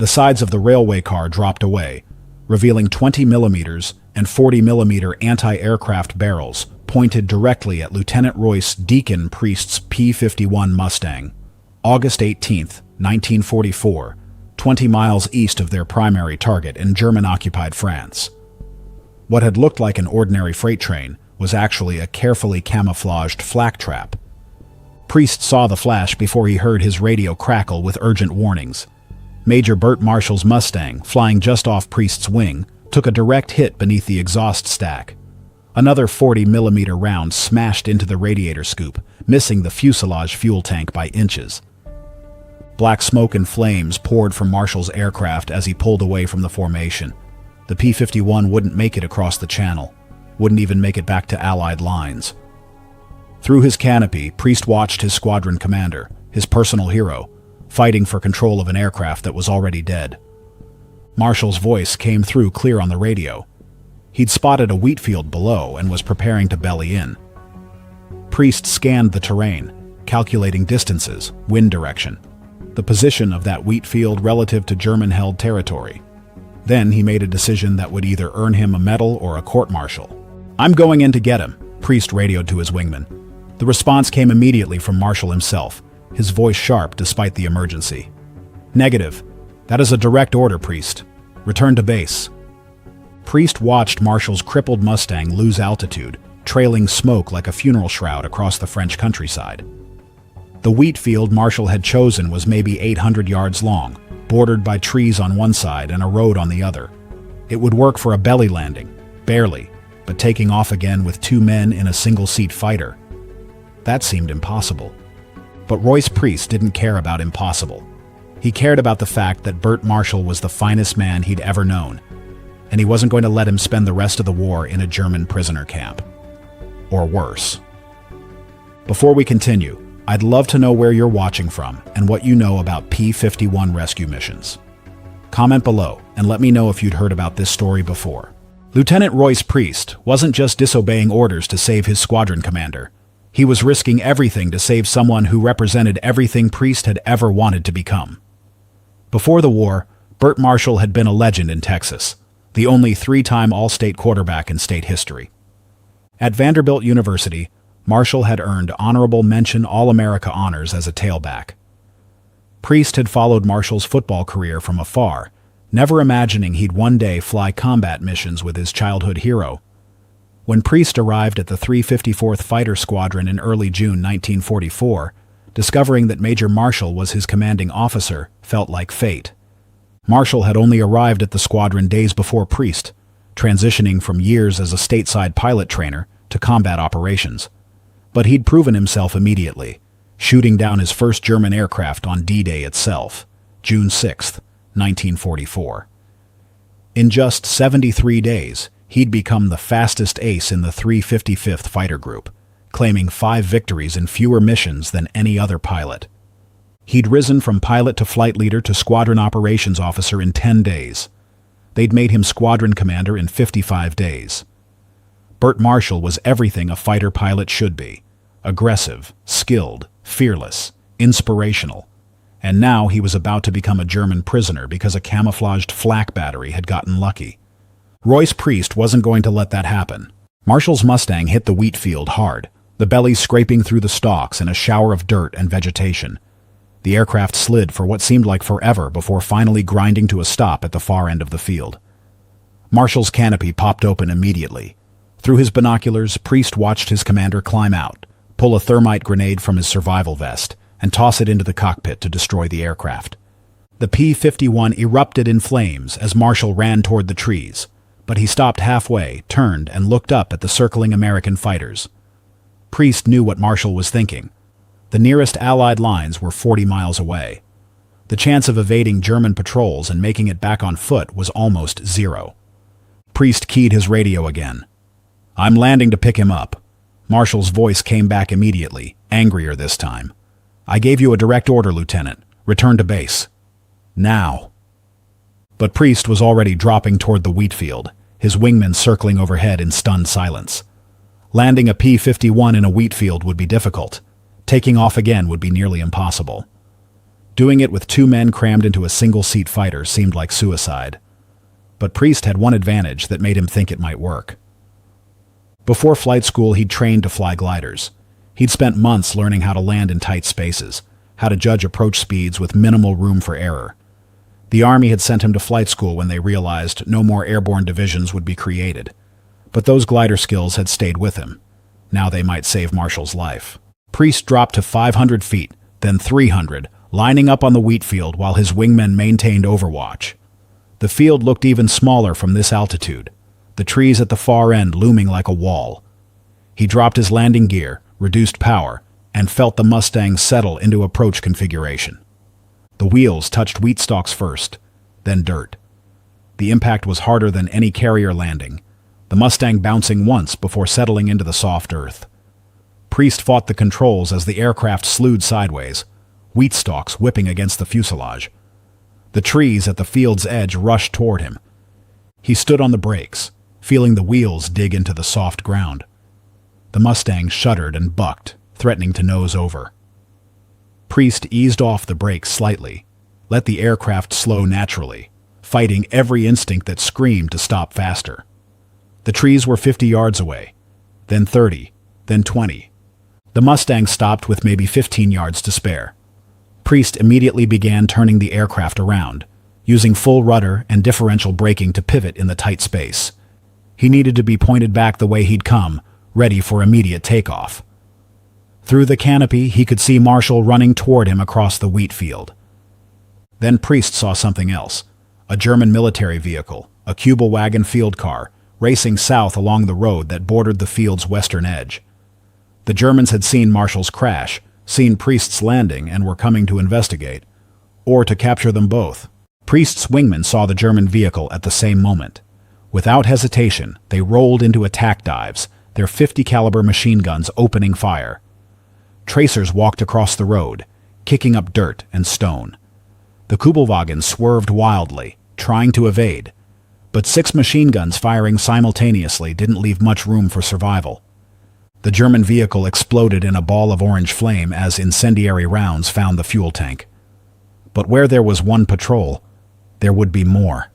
The sides of the railway car dropped away, revealing 20mm and 40mm anti-aircraft barrels pointed directly at Lieutenant Royce Deacon Priest's P-51 Mustang. August 18, 1944, 20 miles east of their primary target in German-occupied France. What had looked like an ordinary freight train was actually a carefully camouflaged flak trap. Priest saw the flash before he heard his radio crackle with urgent warnings. Major Burt Marshall's Mustang, flying just off Priest's wing, took a direct hit beneath the exhaust stack. Another 40mm round smashed into the radiator scoop, missing the fuselage fuel tank by inches. Black smoke and flames poured from Marshall's aircraft as he pulled away from the formation. The P-51 wouldn't make it across the channel, wouldn't even make it back to Allied lines. Through his canopy, Priest watched his squadron commander, his personal hero, fighting for control of an aircraft that was already dead. Marshall's voice came through clear on the radio. He'd spotted a wheat field below and was preparing to belly in. Priest scanned the terrain, calculating distances, wind direction, the position of that wheat field relative to German-held territory. Then he made a decision that would either earn him a medal or a court-martial. "I'm going in to get him," Priest radioed to his wingman. The response came immediately from Marshall himself, his voice sharp despite the emergency. "Negative. That is a direct order, Priest. Return to base." Priest watched Marshall's crippled Mustang lose altitude, trailing smoke like a funeral shroud across the French countryside. The wheat field Marshall had chosen was maybe 800 yards long, bordered by trees on one side and a road on the other. It would work for a belly landing, barely, but taking off again with 2 men in a single-seat fighter. That seemed impossible. But Royce Priest didn't care about impossible. He cared about the fact that Burt Marshall was the finest man he'd ever known, and he wasn't going to let him spend the rest of the war in a German prisoner camp. Or worse. Before we continue, I'd love to know where you're watching from and what you know about P-51 rescue missions. Comment below and let me know if you'd heard about this story before. Lieutenant Royce Priest wasn't just disobeying orders to save his squadron commander. He was risking everything to save someone who represented everything Priest had ever wanted to become. Before the war, Burt Marshall had been a legend in Texas, the only 3-time All-State quarterback in state history. At Vanderbilt University, Marshall had earned honorable mention All-America honors as a tailback. Priest had followed Marshall's football career from afar, never imagining he'd one day fly combat missions with his childhood hero. When Priest arrived at the 354th Fighter Squadron in early June 1944, discovering that Major Marshall was his commanding officer felt like fate. Marshall had only arrived at the squadron days before Priest, transitioning from years as a stateside pilot trainer to combat operations. But he'd proven himself immediately, shooting down his first German aircraft on D-Day itself, June 6, 1944. In just 73 days, he'd become the fastest ace in the 355th Fighter Group, claiming 5 victories in fewer missions than any other pilot. He'd risen from pilot to flight leader to squadron operations officer in 10 days. They'd made him squadron commander in 55 days. Burt Marshall was everything a fighter pilot should be: aggressive, skilled, fearless, inspirational. And now he was about to become a German prisoner because a camouflaged flak battery had gotten lucky. Royce Priest wasn't going to let that happen. Marshall's Mustang hit the wheat field hard, the belly scraping through the stalks in a shower of dirt and vegetation. The aircraft slid for what seemed like forever before finally grinding to a stop at the far end of the field. Marshall's canopy popped open immediately. Through his binoculars, Priest watched his commander climb out, pull a thermite grenade from his survival vest, and toss it into the cockpit to destroy the aircraft. The P-51 erupted in flames as Marshall ran toward the trees, but he stopped halfway, turned, and looked up at the circling American fighters. Priest knew what Marshall was thinking. The nearest Allied lines were 40 miles away. The chance of evading German patrols and making it back on foot was almost zero. Priest keyed his radio again. "I'm landing to pick him up." Marshall's voice came back immediately, angrier this time. "I gave you a direct order, Lieutenant. Return to base. Now." But Priest was already dropping toward the wheat field, his wingmen circling overhead in stunned silence. Landing a P-51 in a wheat field would be difficult. Taking off again would be nearly impossible. Doing it with 2 men crammed into a single-seat fighter seemed like suicide. But Priest had one advantage that made him think it might work. Before flight school, he'd trained to fly gliders. He'd spent months learning how to land in tight spaces, how to judge approach speeds with minimal room for error. The Army had sent him to flight school when they realized no more airborne divisions would be created. But those glider skills had stayed with him. Now they might save Marshall's life. Priest dropped to 500 feet, then 300, lining up on the wheat field while his wingmen maintained overwatch. The field looked even smaller from this altitude, the trees at the far end looming like a wall. He dropped his landing gear, reduced power, and felt the Mustang settle into approach configuration. The wheels touched wheat stalks first, then dirt. The impact was harder than any carrier landing, the Mustang bouncing once before settling into the soft earth. Priest fought the controls as the aircraft slewed sideways, wheat stalks whipping against the fuselage. The trees at the field's edge rushed toward him. He stood on the brakes, feeling the wheels dig into the soft ground. The Mustang shuddered and bucked, threatening to nose over. Priest eased off the brakes slightly, let the aircraft slow naturally, fighting every instinct that screamed to stop faster. The trees were 50 yards away, then 30, then 20. The Mustang stopped with maybe 15 yards to spare. Priest immediately began turning the aircraft around, using full rudder and differential braking to pivot in the tight space. He needed to be pointed back the way he'd come, ready for immediate takeoff. Through the canopy, he could see Marshall running toward him across the wheat field. Then Priest saw something else, a German military vehicle, a Kübelwagen field car, racing south along the road that bordered the field's western edge. The Germans had seen Marshall's crash, seen Priest's landing, and were coming to investigate, or to capture them both. Priest's wingmen saw the German vehicle at the same moment. Without hesitation, they rolled into attack dives, their 50 caliber machine guns opening fire. Tracers walked across the road, kicking up dirt and stone. The Kübelwagen swerved wildly, trying to evade, but 6 machine guns firing simultaneously didn't leave much room for survival. The German vehicle exploded in a ball of orange flame as incendiary rounds found the fuel tank. But where there was one patrol, there would be more.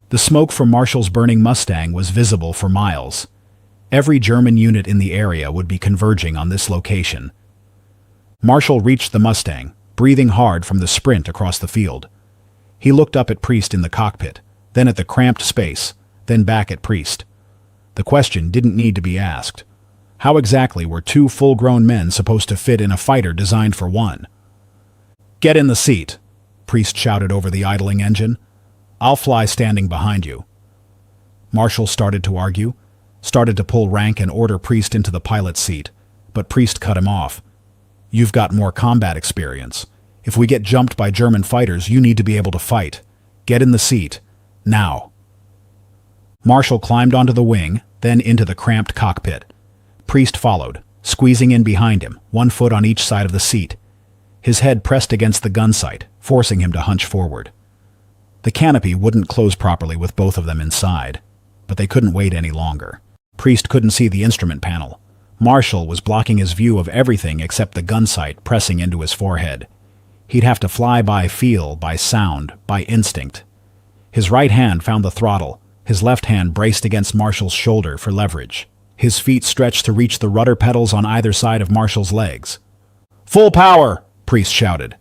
The smoke from Marshall's burning Mustang was visible for miles. Every German unit in the area would be converging on this location. Marshall reached the Mustang, breathing hard from the sprint across the field. He looked up at Priest in the cockpit, then at the cramped space, then back at Priest. The question didn't need to be asked. How exactly were 2 full-grown men supposed to fit in a fighter designed for one? "Get in the seat," Priest shouted over the idling engine. "I'll fly standing behind you." Marshall started to argue, started to pull rank and order Priest into the pilot's seat, but Priest cut him off. "You've got more combat experience. If we get jumped by German fighters, you need to be able to fight. Get in the seat. Now." Marshall climbed onto the wing, then into the cramped cockpit. Priest followed, squeezing in behind him, 1 foot on each side of the seat. His head pressed against the gun sight, forcing him to hunch forward. The canopy wouldn't close properly with both of them inside, but they couldn't wait any longer. Priest couldn't see the instrument panel. Marshall was blocking his view of everything except the gun sight pressing into his forehead. He'd have to fly by feel, by sound, by instinct. His right hand found the throttle, his left hand braced against Marshall's shoulder for leverage. His feet stretched to reach the rudder pedals on either side of Marshall's legs. "Full power!" Priest shouted.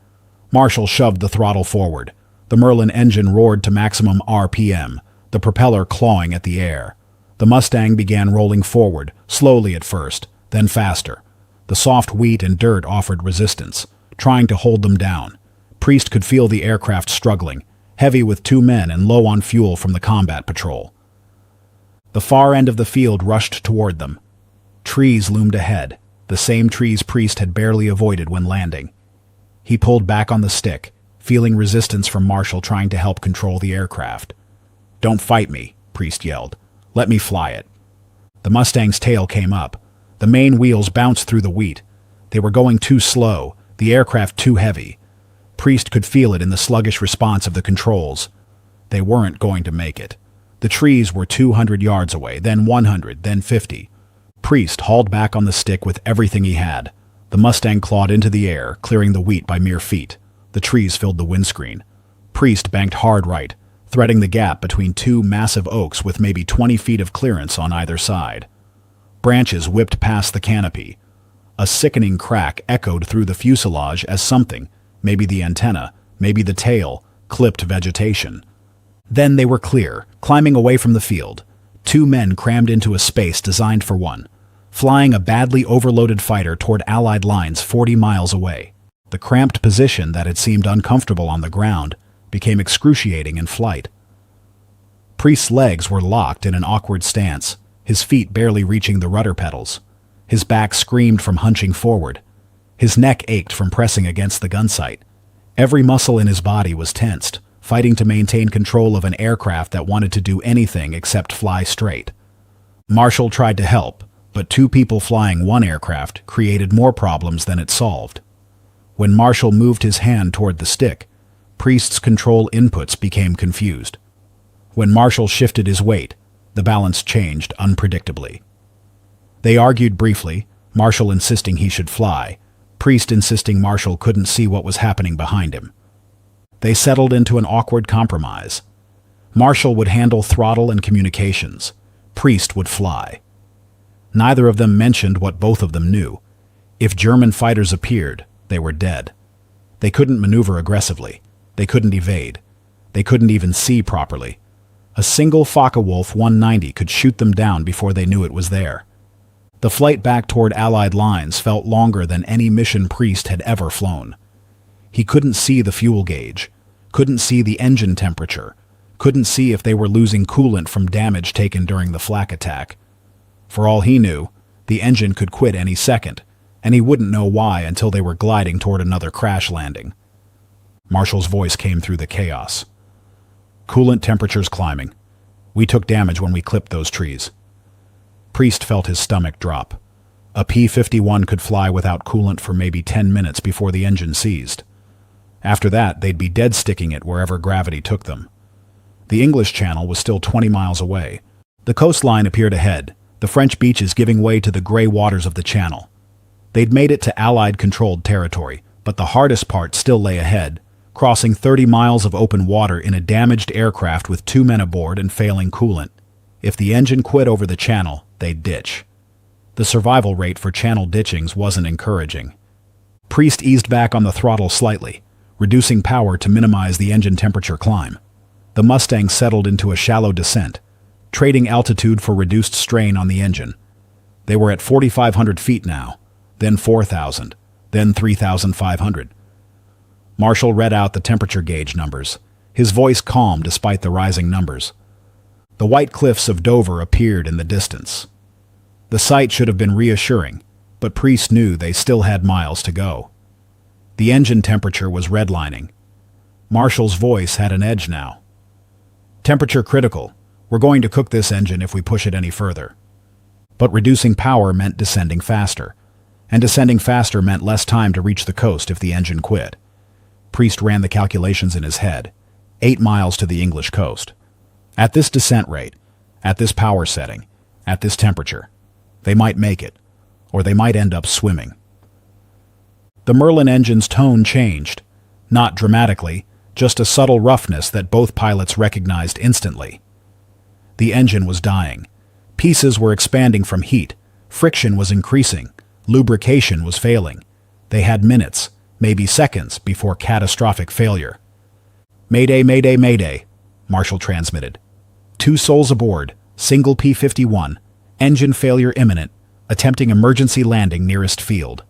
Marshall shoved the throttle forward. The Merlin engine roared to maximum RPM, the propeller clawing at the air. The Mustang began rolling forward, slowly at first, then faster. The soft wheat and dirt offered resistance, trying to hold them down. Priest could feel the aircraft struggling, heavy with 2 men and low on fuel from the combat patrol. The far end of the field rushed toward them. Trees loomed ahead, the same trees Priest had barely avoided when landing. He pulled back on the stick, feeling resistance from Marshall trying to help control the aircraft. "Don't fight me," Priest yelled. "Let me fly it." The Mustang's tail came up. The main wheels bounced through the wheat. They were going too slow, the aircraft too heavy. Priest could feel it in the sluggish response of the controls. They weren't going to make it. The trees were 200 yards away, then 100, then 50. Priest hauled back on the stick with everything he had. The Mustang clawed into the air, clearing the wheat by mere feet. The trees filled the windscreen. Priest banked hard right, threading the gap between two massive oaks with maybe 20 feet of clearance on either side. Branches whipped past the canopy. A sickening crack echoed through the fuselage as something, maybe the antenna, maybe the tail, clipped vegetation. Then they were clear, climbing away from the field. Two men crammed into a space designed for one, flying a badly overloaded fighter toward Allied lines 40 miles away. The cramped position that had seemed uncomfortable on the ground became excruciating in flight. Priest's legs were locked in an awkward stance, his feet barely reaching the rudder pedals. His back screamed from hunching forward. His neck ached from pressing against the gun sight. Every muscle in his body was tensed, fighting to maintain control of an aircraft that wanted to do anything except fly straight. Marshall tried to help, but two people flying one aircraft created more problems than it solved. When Marshall moved his hand toward the stick, Priest's control inputs became confused. When Marshall shifted his weight, the balance changed unpredictably. They argued briefly, Marshall insisting he should fly, Priest insisting Marshall couldn't see what was happening behind him. They settled into an awkward compromise. Marshall would handle throttle and communications. Priest would fly. Neither of them mentioned what both of them knew. If German fighters appeared, they were dead. They couldn't maneuver aggressively. They couldn't evade. They couldn't even see properly. A single Focke-Wulf 190 could shoot them down before they knew it was there. The flight back toward Allied lines felt longer than any mission Priest had ever flown. He couldn't see the fuel gauge, couldn't see the engine temperature, couldn't see if they were losing coolant from damage taken during the flak attack. For all he knew, the engine could quit any second, and he wouldn't know why until they were gliding toward another crash landing. Marshall's voice came through the chaos. Coolant temperatures climbing. We took damage when we clipped those trees. Priest felt his stomach drop. A P-51 could fly without coolant for maybe 10 minutes before the engine seized. After that, they'd be dead sticking it wherever gravity took them. The English Channel was still 20 miles away. The coastline appeared ahead, the French beaches giving way to the gray waters of the Channel. They'd made it to Allied-controlled territory, but the hardest part still lay ahead, crossing 30 miles of open water in a damaged aircraft with 2 men aboard and failing coolant. If the engine quit over the Channel, they'd ditch. The survival rate for Channel ditchings wasn't encouraging. Priest eased back on the throttle slightly, reducing power to minimize the engine temperature climb. The Mustang settled into a shallow descent, trading altitude for reduced strain on the engine. They were at 4,500 feet now, then 4,000, then 3,500. Marshall read out the temperature gauge numbers, his voice calm despite the rising numbers. The white cliffs of Dover appeared in the distance. The sight should have been reassuring, but Priest knew they still had miles to go. The engine temperature was redlining. Marshall's voice had an edge now. Temperature critical. We're going to cook this engine if we push it any further. But reducing power meant descending faster, and descending faster meant less time to reach the coast if the engine quit. Priest ran the calculations in his head. 8 miles to the English coast. At this descent rate, at this power setting, at this temperature, they might make it, or they might end up swimming. The Merlin engine's tone changed, not dramatically, just a subtle roughness that both pilots recognized instantly. The engine was dying. Pieces were expanding from heat. Friction was increasing. Lubrication was failing. They had minutes, maybe seconds, before catastrophic failure. "Mayday, mayday, mayday," Marshall transmitted. 2 souls aboard, single P-51, engine failure imminent, attempting emergency landing nearest field.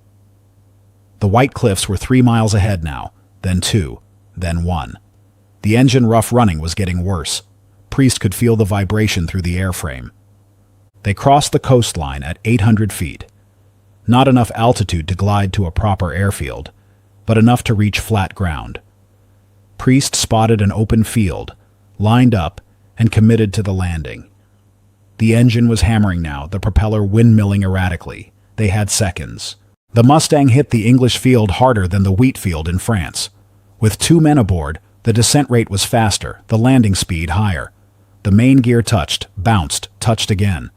The White Cliffs were 3 miles ahead now, then 2, then 1. The engine rough running was getting worse. Priest could feel the vibration through the airframe. They crossed the coastline at 800 feet. Not enough altitude to glide to a proper airfield, but enough to reach flat ground. Priest spotted an open field, lined up, and committed to the landing. The engine was hammering now, the propeller windmilling erratically. They had seconds. The Mustang hit the English field harder than the wheat field in France. With 2 men aboard, the descent rate was faster, the landing speed higher. The main gear touched, bounced, touched again.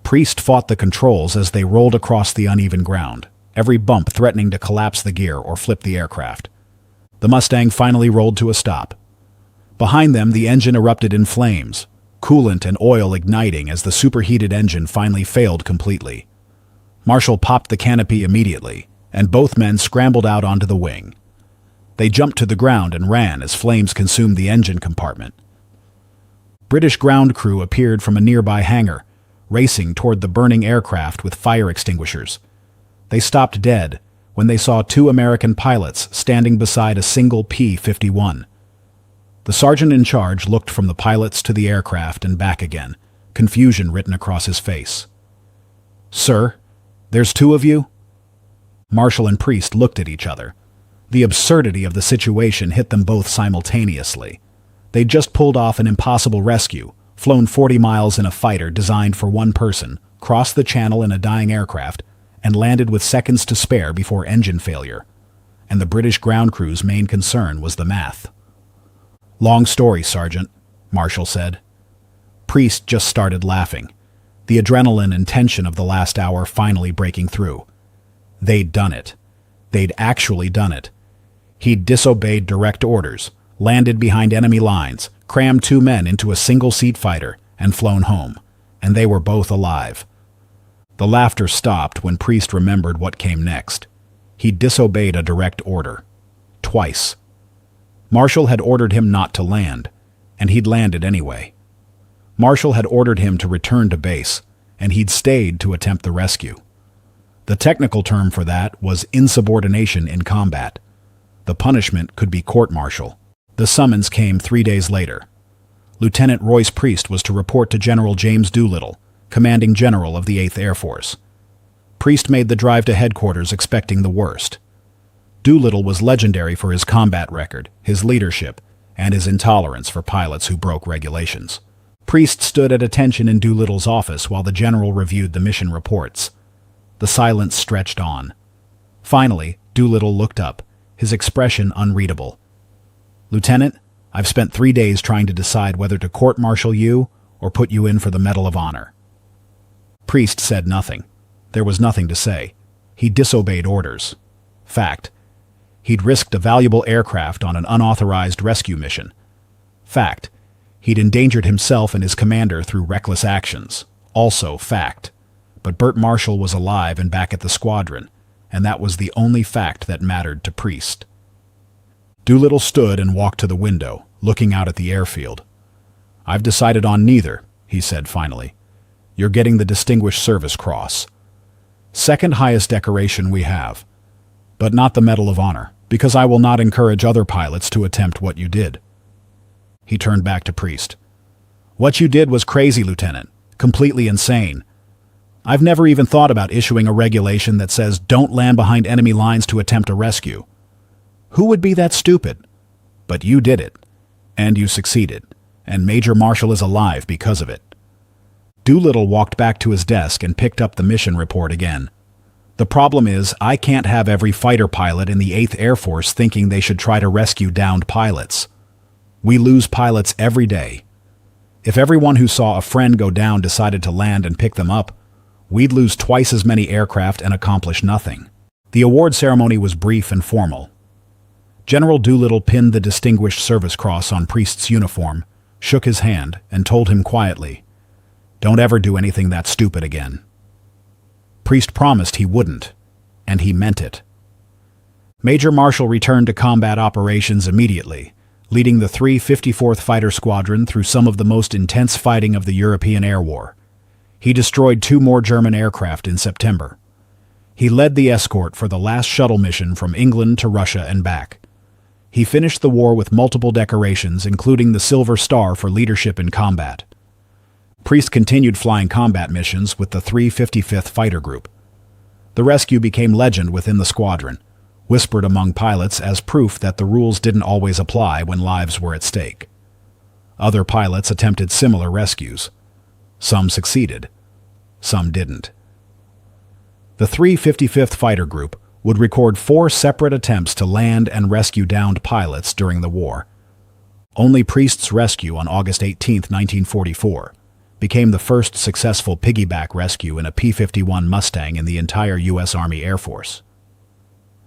Priest fought the controls as they rolled across the uneven ground, every bump threatening to collapse the gear or flip the aircraft. The Mustang finally rolled to a stop. Behind them, the engine erupted in flames, coolant and oil igniting as the superheated engine finally failed completely. Marshall popped the canopy immediately, and both men scrambled out onto the wing. They jumped to the ground and ran as flames consumed the engine compartment. British ground crew appeared from a nearby hangar, racing toward the burning aircraft with fire extinguishers. They stopped dead when they saw two American pilots standing beside a single P-51. The sergeant in charge looked from the pilots to the aircraft and back again, confusion written across his face. "Sir, there's two of you?" Marshall and Priest looked at each other. The absurdity of the situation hit them both simultaneously. They'd just pulled off an impossible rescue, flown 40 miles in a fighter designed for one person, crossed the channel in a dying aircraft, and landed with seconds to spare before engine failure. And the British ground crew's main concern was the math. "Long story, Sergeant," Marshall said. Priest just started laughing, the adrenaline and tension of the last hour finally breaking through. They'd done it. They'd actually done it. He'd disobeyed direct orders, landed behind enemy lines, crammed two men into a single-seat fighter, and flown home. And they were both alive. The laughter stopped when Priest remembered what came next. He'd disobeyed a direct order. Twice. Marshall had ordered him not to land, and he'd landed anyway. Marshall had ordered him to return to base, and he'd stayed to attempt the rescue. The technical term for that was insubordination in combat. The punishment could be court-martial. The summons came 3 days later. Lieutenant Royce Priest was to report to General James Doolittle, commanding general of the 8th Air Force. Priest made the drive to headquarters expecting the worst. Doolittle was legendary for his combat record, his leadership, and his intolerance for pilots who broke regulations. Priest stood at attention in Doolittle's office while the general reviewed the mission reports. The silence stretched on. Finally, Doolittle looked up, his expression unreadable. "Lieutenant, I've spent 3 days trying to decide whether to court-martial you or put you in for the Medal of Honor." Priest said nothing. There was nothing to say. He disobeyed orders. Fact. He'd risked a valuable aircraft on an unauthorized rescue mission. Fact. He'd endangered himself and his commander through reckless actions. Also fact. But Burt Marshall was alive and back at the squadron, and that was the only fact that mattered to Priest. Doolittle stood and walked to the window, looking out at the airfield. "I've decided on neither," he said finally. "You're getting the Distinguished Service Cross. Second highest decoration we have. But not the Medal of Honor, because I will not encourage other pilots to attempt what you did." He turned back to Priest. "What you did was crazy, Lieutenant. Completely insane. I've never even thought about issuing a regulation that says don't land behind enemy lines to attempt a rescue. Who would be that stupid? But you did it. And you succeeded. And Major Marshall is alive because of it." Doolittle walked back to his desk and picked up the mission report again. "The problem is, I can't have every fighter pilot in the 8th Air Force thinking they should try to rescue downed pilots. We lose pilots every day. If everyone who saw a friend go down decided to land and pick them up, we'd lose twice as many aircraft and accomplish nothing." The award ceremony was brief and formal. General Doolittle pinned the Distinguished Service Cross on Priest's uniform, shook his hand, and told him quietly, "Don't ever do anything that stupid again." Priest promised he wouldn't, and he meant it. Major Marshall returned to combat operations immediately, leading the 354th Fighter Squadron through some of the most intense fighting of the European Air War. He destroyed 2 more German aircraft in September. He led the escort for the last shuttle mission from England to Russia and back. He finished the war with multiple decorations, including the Silver Star for leadership in combat. Priest continued flying combat missions with the 355th Fighter Group. The rescue became legend within the squadron, whispered among pilots as proof that the rules didn't always apply when lives were at stake. Other pilots attempted similar rescues. Some succeeded. Some didn't. The 355th Fighter Group would record 4 separate attempts to land and rescue downed pilots during the war. Only Priest's rescue on August 18, 1944, became the first successful piggyback rescue in a P-51 Mustang in the entire U.S. Army Air Force.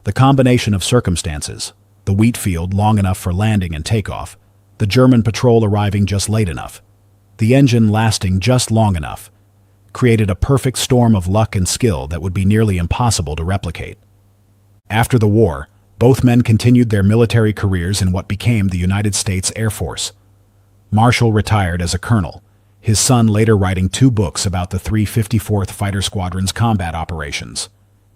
The combination of circumstances, the wheat field long enough for landing and takeoff, the German patrol arriving just late enough, the engine lasting just long enough, created a perfect storm of luck and skill that would be nearly impossible to replicate. After the war, both men continued their military careers in what became the United States Air Force. Marshall retired as a colonel, his son later writing 2 books about the 354th Fighter Squadron's combat operations.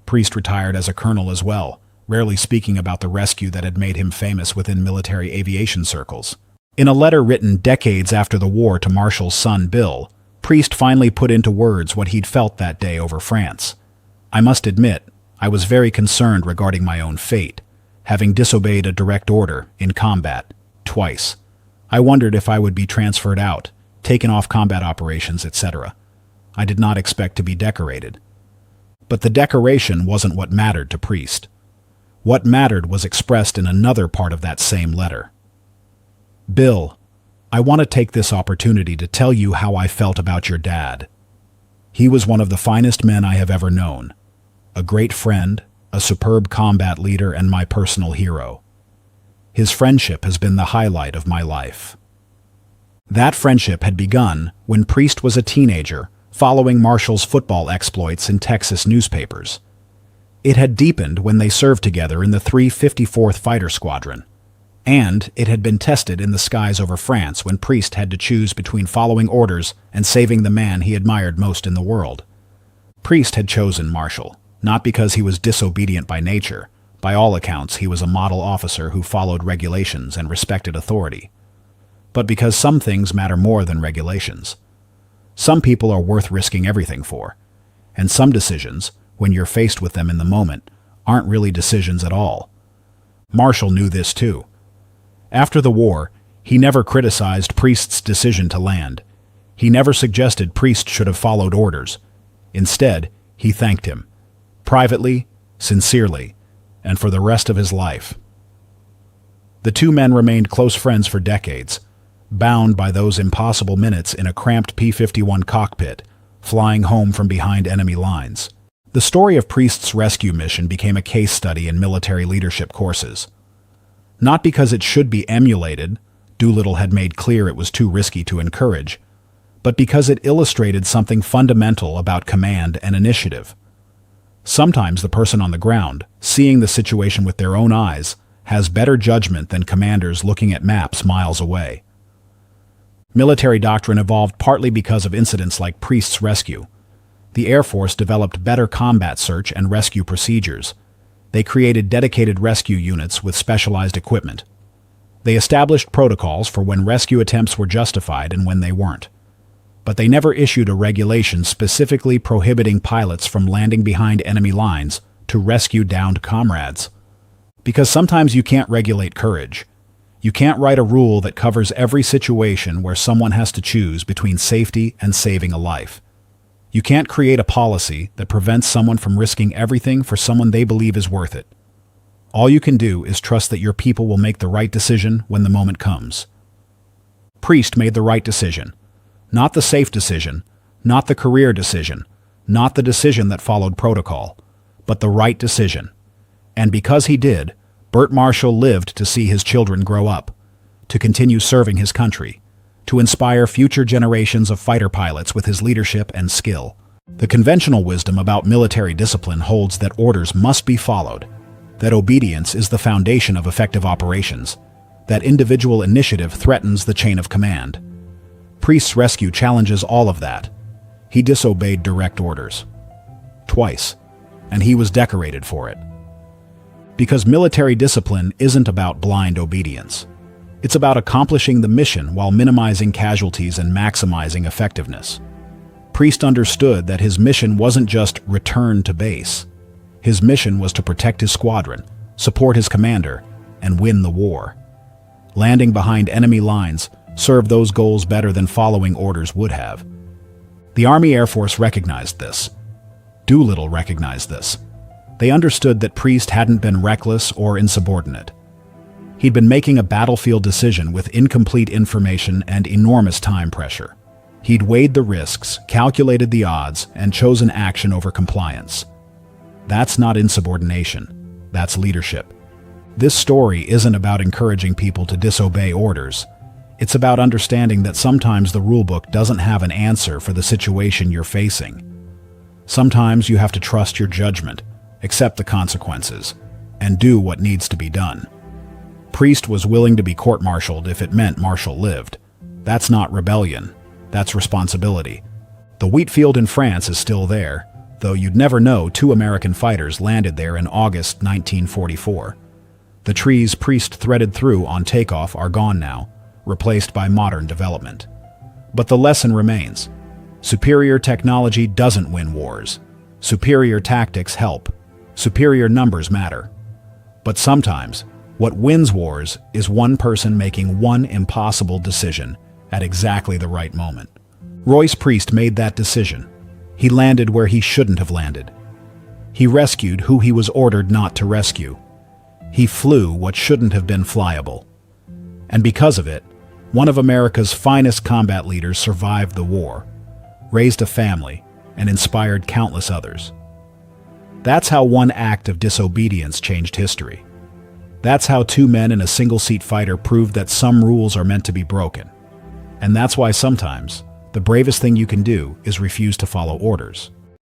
Priest retired as a colonel as well, rarely speaking about the rescue that had made him famous within military aviation circles. In a letter written decades after the war to Marshall's son Bill, Priest finally put into words what he'd felt that day over France. "I must admit, I was very concerned regarding my own fate, having disobeyed a direct order in combat, twice. I wondered if I would be transferred out, taken off combat operations, etc. I did not expect to be decorated." But the decoration wasn't what mattered to Priest. What mattered was expressed in another part of that same letter. "Bill, I want to take this opportunity to tell you how I felt about your dad. He was one of the finest men I have ever known, a great friend, a superb combat leader, and my personal hero. His friendship has been the highlight of my life." That friendship had begun when Priest was a teenager, following Marshall's football exploits in Texas newspapers. It had deepened when they served together in the 354th Fighter Squadron. And it had been tested in the skies over France when Priest had to choose between following orders and saving the man he admired most in the world. Priest had chosen Marshall, not because he was disobedient by nature. By all accounts, he was a model officer who followed regulations and respected authority. But because some things matter more than regulations. Some people are worth risking everything for, and some decisions, when you're faced with them in the moment, aren't really decisions at all. Marshall knew this too. After the war, he never criticized Priest's decision to land. He never suggested Priest should have followed orders. Instead, he thanked him, privately, sincerely, and for the rest of his life. The two men remained close friends for decades, bound by those impossible minutes in a cramped P-51 cockpit, flying home from behind enemy lines. The story of Priest's rescue mission became a case study in military leadership courses. Not because it should be emulated, Doolittle had made clear it was too risky to encourage, but because it illustrated something fundamental about command and initiative. Sometimes the person on the ground, seeing the situation with their own eyes, has better judgment than commanders looking at maps miles away. Military doctrine evolved partly because of incidents like Priest's rescue. The Air Force developed better combat search and rescue procedures. They created dedicated rescue units with specialized equipment. They established protocols for when rescue attempts were justified and when they weren't. But they never issued a regulation specifically prohibiting pilots from landing behind enemy lines to rescue downed comrades. Because sometimes you can't regulate courage. You can't write a rule that covers every situation where someone has to choose between safety and saving a life. You can't create a policy that prevents someone from risking everything for someone they believe is worth it. All you can do is trust that your people will make the right decision when the moment comes. Priest made the right decision. Not the safe decision, not the career decision, not the decision that followed protocol, but the right decision. And because he did, Burt Marshall lived to see his children grow up, to continue serving his country, to inspire future generations of fighter pilots with his leadership and skill. The conventional wisdom about military discipline holds that orders must be followed, that obedience is the foundation of effective operations, that individual initiative threatens the chain of command. Priest's rescue challenges all of that. He disobeyed direct orders. Twice, and he was decorated for it. Because military discipline isn't about blind obedience. It's about accomplishing the mission while minimizing casualties and maximizing effectiveness. Priest understood that his mission wasn't just return to base. His mission was to protect his squadron, support his commander, and win the war. Landing behind enemy lines served those goals better than following orders would have. The Army Air Force recognized this. Doolittle recognized this. They understood that Priest hadn't been reckless or insubordinate. He'd been making a battlefield decision with incomplete information and enormous time pressure. He'd weighed the risks, calculated the odds, and chosen action over compliance. That's not insubordination. That's leadership. This story isn't about encouraging people to disobey orders. It's about understanding that sometimes the rulebook doesn't have an answer for the situation you're facing. Sometimes you have to trust your judgment, accept the consequences, and do what needs to be done. Priest was willing to be court-martialed if it meant Marshall lived. That's not rebellion. That's responsibility. The wheat field in France is still there, though you'd never know 2 American fighters landed there in August 1944. The trees Priest threaded through on takeoff are gone now, replaced by modern development. But the lesson remains. Superior technology doesn't win wars. Superior tactics help. Superior numbers matter. But sometimes, what wins wars is one person making one impossible decision at exactly the right moment. Royce Priest made that decision. He landed where he shouldn't have landed. He rescued who he was ordered not to rescue. He flew what shouldn't have been flyable. And because of it, one of America's finest combat leaders survived the war, raised a family, and inspired countless others. That's how one act of disobedience changed history. That's how 2 men in a single-seat fighter proved that some rules are meant to be broken. And that's why sometimes the bravest thing you can do is refuse to follow orders.